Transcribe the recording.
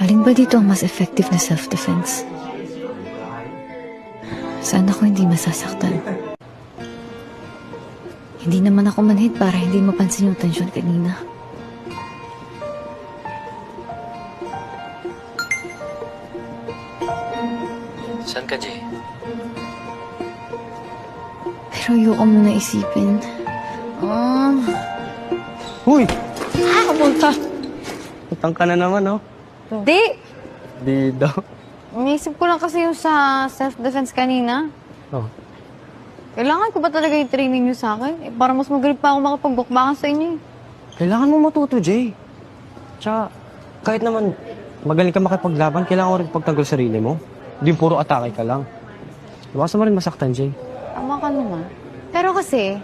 Alin ba dito ang mas effective na self-defense? Sana ko hindi masasaktan. Hindi naman ako manhid para hindi mapansin yung tensyon kanina. Saan ka, Jay? Pero ayoko muna isipin. Huy! Kapunta! Utang ka na naman, oh. Hindi. Di daw. Iniisip ko lang kasi yung sa self-defense kanina. Oh. Kailangan ko ba talaga yung training niyo sa akin? Para mas magaling pa ako makapagbukbakan sa inyo. Kailangan mo matuto, Jay. Tsaka, kahit naman magaling ka makipaglaban, kailangan mo rin pagtanggol sarili mo. Hindi puro atake ka lang. Iwasan mo rin masaktan, Jay. Tama ka naman. Pero kasi,